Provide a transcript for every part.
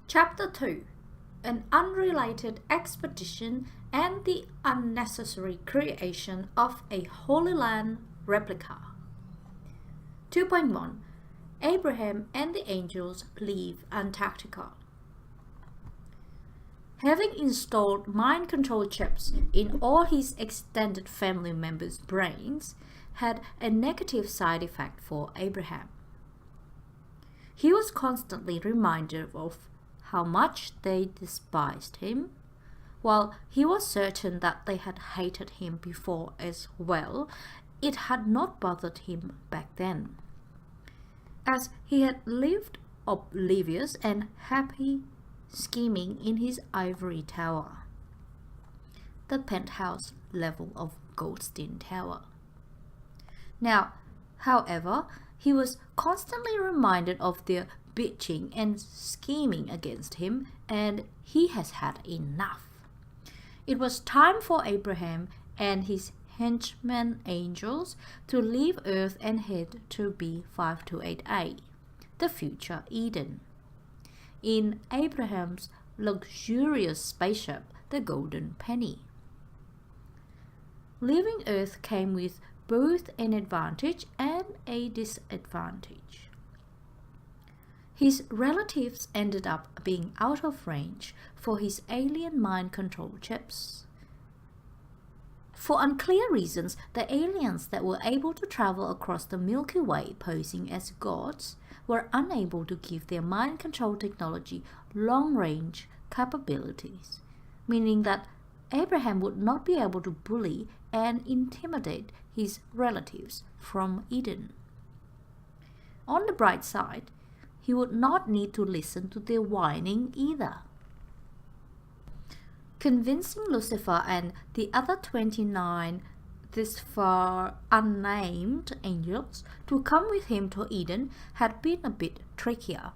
Chapter 2. An unrelated expedition and the unnecessary creation of a Holy Land replica. 2.1. Abraham and the angels leave Antarctica. Having installed mind control chips in all his extended family members' brains had a negative side effect for Abraham. He was constantly reminded of how much they despised him, while he was certain that they had hated him before as well. It had not bothered him back then, as he had lived oblivious and happy scheming in his ivory tower, the penthouse level of Goldstein Tower. Now, however, he was constantly reminded of their bitching and scheming against him, and he has had enough. It was time for Abraham and his henchmen angels to leave Earth and head to B528A, the future Eden, in Abraham's luxurious spaceship, the Golden Penny. Leaving Earth came with both an advantage and a disadvantage. His relatives ended up being out of range for his alien mind control chips. For unclear reasons, the aliens that were able to travel across the Milky Way posing as gods were unable to give their mind control technology long-range capabilities, meaning that Abraham would not be able to bully and intimidate his relatives from Eden. On the bright side, he would not need to listen to their whining either. Convincing Lucifer and the other 29 this far unnamed angels to come with him to Eden had been a bit trickier.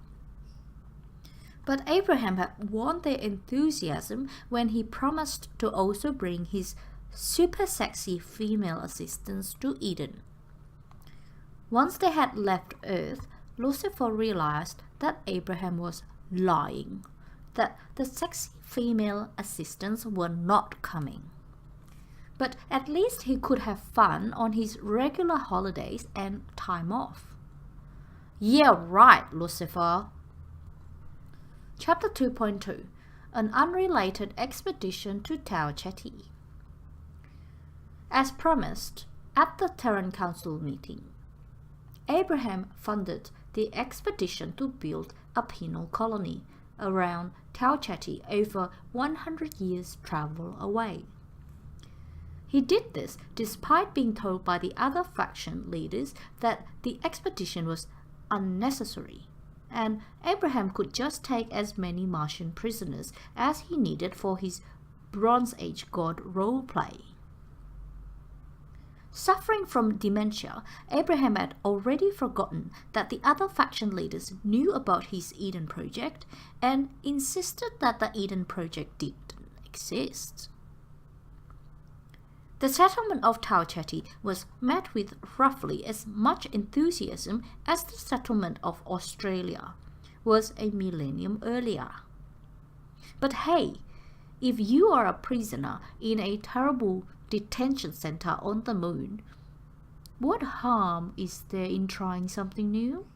But Abraham had won their enthusiasm when he promised to also bring his super sexy female assistants to Eden. Once they had left Earth, Lucifer realized that Abraham was lying, that the sexy female assistants were not coming. But at least he could have fun on his regular holidays and time off. Yeah, right, Lucifer. Chapter 2.2. An unrelated expedition to Tau Ceti. As promised, at the Terran Council meeting, Abraham funded the expedition to build a penal colony around Tau Ceti over 100 years' travel away. He did this despite being told by the other faction leaders that the expedition was unnecessary, and Abraham could just take as many Martian prisoners as he needed for his Bronze Age god roleplay. Suffering from dementia, Abraham had already forgotten that the other faction leaders knew about his Eden project and insisted that the Eden project didn't exist. The settlement of Tau Ceti was met with roughly as much enthusiasm as the settlement of Australia was a millennium earlier. But hey, if you are a prisoner in a terrible detention center on the moon, what harm is there in trying something new?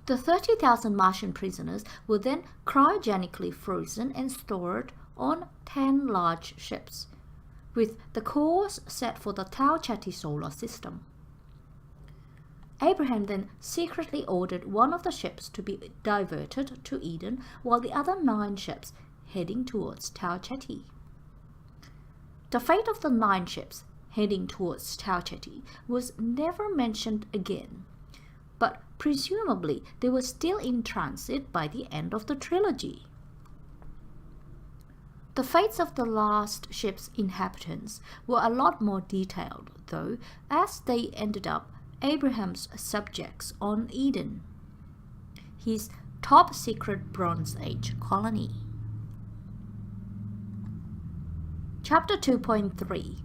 The 30,000 Martian prisoners were then cryogenically frozen and stored on 10 large ships, with the course set for the Tau Ceti solar system. Abraham then secretly ordered one of the ships to be diverted to Eden, while the other 9 ships heading towards Tau Ceti. The fate of the 9 ships heading towards Tau Ceti was never mentioned again, but presumably they were still in transit by the end of the trilogy. The fates of the last ship's inhabitants were a lot more detailed, though, as they ended up Abraham's subjects on Eden, his top secret Bronze Age colony. Chapter 2.3.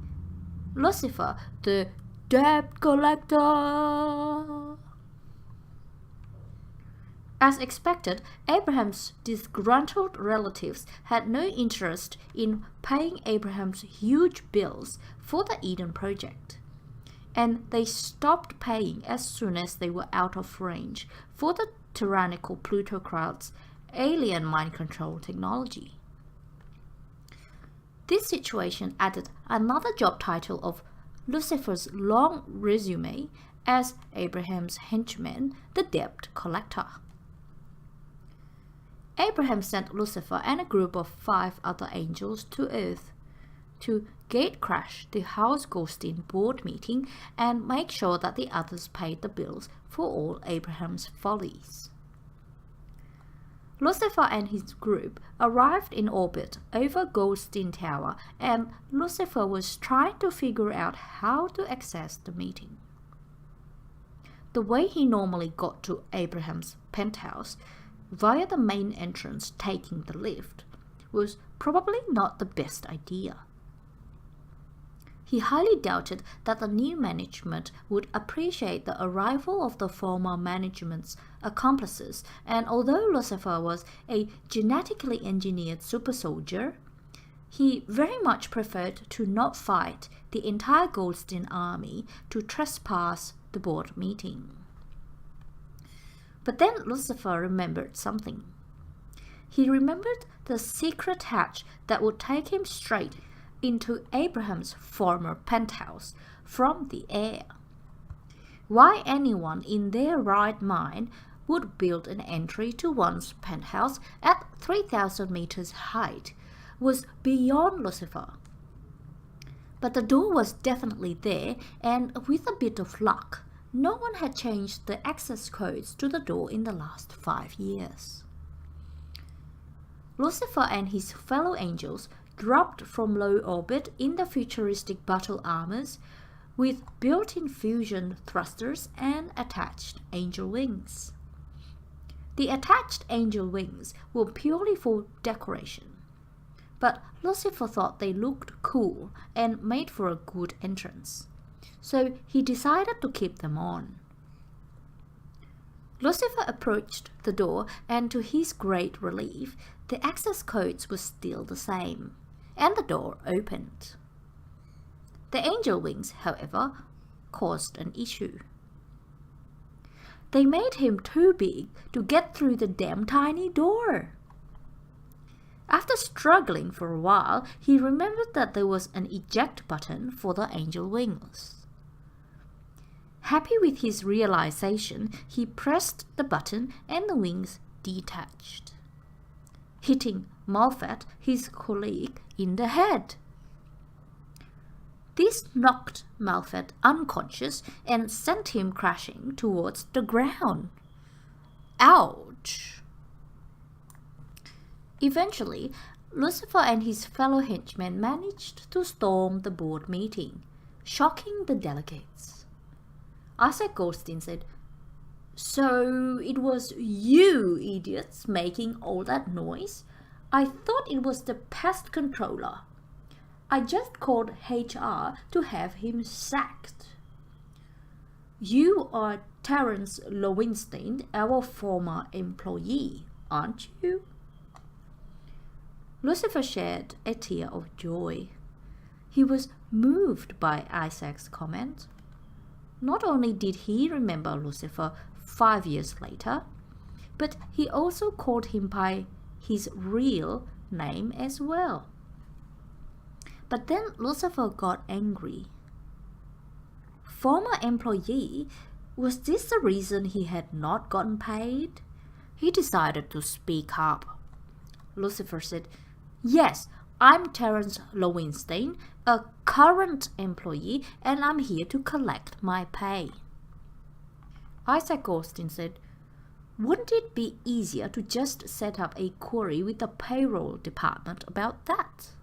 Lucifer, the Debt Collector. As expected, Abraham's disgruntled relatives had no interest in paying Abraham's huge bills for the Eden project, and they stopped paying as soon as they were out of range for the tyrannical plutocrats' alien mind control technology. This situation added another job title of Lucifer's long resume as Abraham's henchman, the debt collector. Abraham sent Lucifer and a group of 5 other angels to Earth to gatecrash the House Goldstein board meeting and make sure that the others paid the bills for all Abraham's follies. Lucifer and his group arrived in orbit over Goldstein Tower, and Lucifer was trying to figure out how to access the meeting. The way he normally got to Abraham's penthouse, via the main entrance taking the lift, was probably not the best idea. He highly doubted that the new management would appreciate the arrival of the former management's accomplices, and although Lucifer was a genetically engineered super soldier, he very much preferred to not fight the entire Goldstein army to trespass the board meeting. But then Lucifer remembered something. He remembered the secret hatch that would take him straight into Abraham's former penthouse from the air. Why anyone in their right mind would build an entry to one's penthouse at 3,000 meters height was beyond Lucifer. But the door was definitely there, and with a bit of luck, no one had changed the access codes to the door in the last 5 years. Lucifer and his fellow angels dropped from low orbit in the futuristic battle armors with built-in fusion thrusters and attached angel wings. The attached angel wings were purely for decoration, but Lucifer thought they looked cool and made for a good entrance, so he decided to keep them on. Lucifer approached the door, and to his great relief, the access codes were still the same, and the door opened. The angel wings, however, caused an issue. They made him too big to get through the damn tiny door. After struggling for a while, he remembered that there was an eject button for the angel wings. Happy with his realization, he pressed the button and the wings detached, hitting Malfat, his colleague, in the head. This knocked Malfat unconscious and sent him crashing towards the ground. Ouch! Eventually, Lucifer and his fellow henchmen managed to storm the board meeting, shocking the delegates. Isaac Goldstein said, "So it was you idiots making all that noise? I thought it was the pest controller. I just called HR to have him sacked." "You are Terence Lowenstein, our former employee, aren't you?" Lucifer shed a tear of joy. He was moved by Isaac's comment. Not only did he remember Lucifer 5 years later, but he also called him by his real name as well. But then Lucifer got angry. Former employee, was this the reason he had not gotten paid? He decided to speak up. Lucifer said, "Yes, I'm Terence Lowenstein, a current employee, and I'm here to collect my pay." Isaac Goldstein said, "Wouldn't it be easier to just set up a query with the payroll department about that?"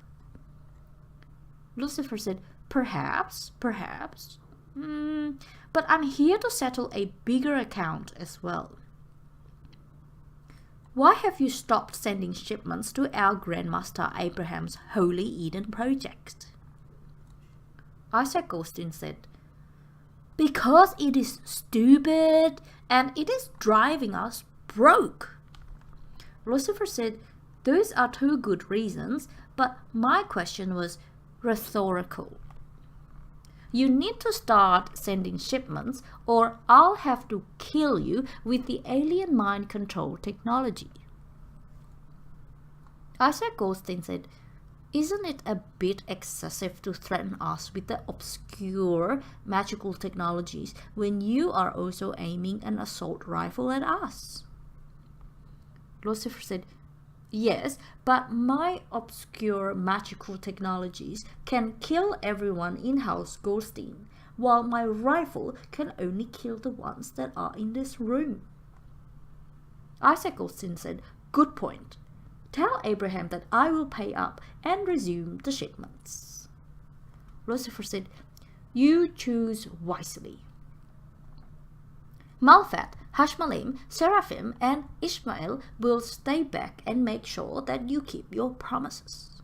Lucifer said, Perhaps. But I'm here to settle a bigger account as well." "Why have you stopped sending shipments to our Grandmaster Abraham's Holy Eden project?" Isaac Goldstein said, "Because it is stupid and it is driving us broke. Lucifer said, those are two good reasons, but my question was rhetorical. You need to start sending shipments or I'll have to kill you with the alien mind control technology. Abraham Goldstein said, isn't it a bit excessive to threaten us with the obscure magical technologies when you are also aiming an assault rifle at us? Lucifer said, yes, but my obscure magical technologies can kill everyone in House Goldstein, while my rifle can only kill the ones that are in this room. Abraham Goldstein said, good point. Tell Abraham that I will pay up and resume the shipments. Lucifer said, you choose wisely. Malfat, Hashmalim, Seraphim, and Ishmael will stay back and make sure that you keep your promises.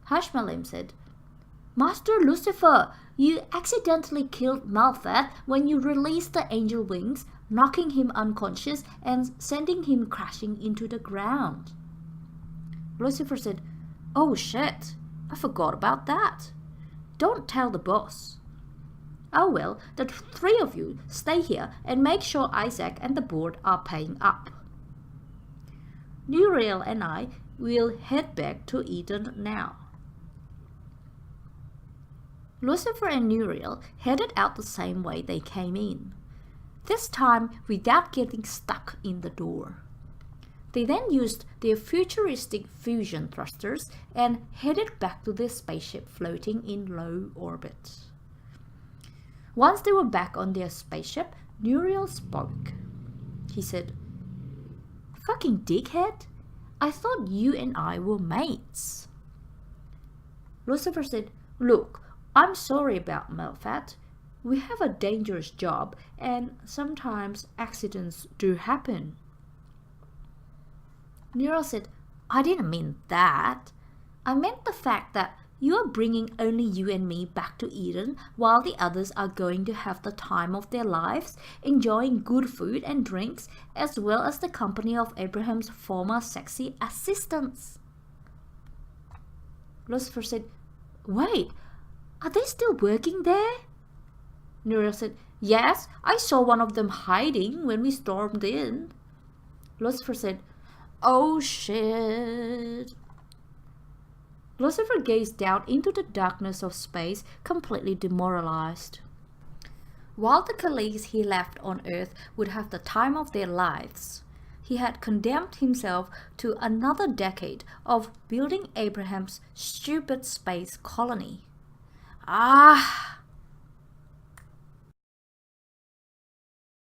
Hashmalim said, Master Lucifer, you accidentally killed Malfat when you released the angel wings, knocking him unconscious and sending him crashing into the ground. Lucifer said, oh shit, I forgot about that. Don't tell the boss. Oh well, the three of you stay here and make sure Isaac and the board are paying up. Nuriel and I will head back to Eden now. Lucifer and Nuriel headed out the same way they came in, this time without getting stuck in the door. They then used their futuristic fusion thrusters and headed back to their spaceship floating in low orbit. Once they were back on their spaceship, Nuriel spoke. He said, fucking dickhead, I thought you and I were mates. Lucifer said, look, I'm sorry about Malfat. We have a dangerous job and sometimes accidents do happen. Nuriel said, I didn't mean that. I meant the fact that you are bringing only you and me back to Eden while the others are going to have the time of their lives, enjoying good food and drinks, as well as the company of Abraham's former sexy assistants. Lucifer said, wait, are they still working there? Nuriel said, yes, I saw one of them hiding when we stormed in. Lucifer said, oh shit. Lucifer gazed down into the darkness of space, completely demoralized. While the colleagues he left on Earth would have the time of their lives, he had condemned himself to another decade of building Abraham's stupid space colony. Ah!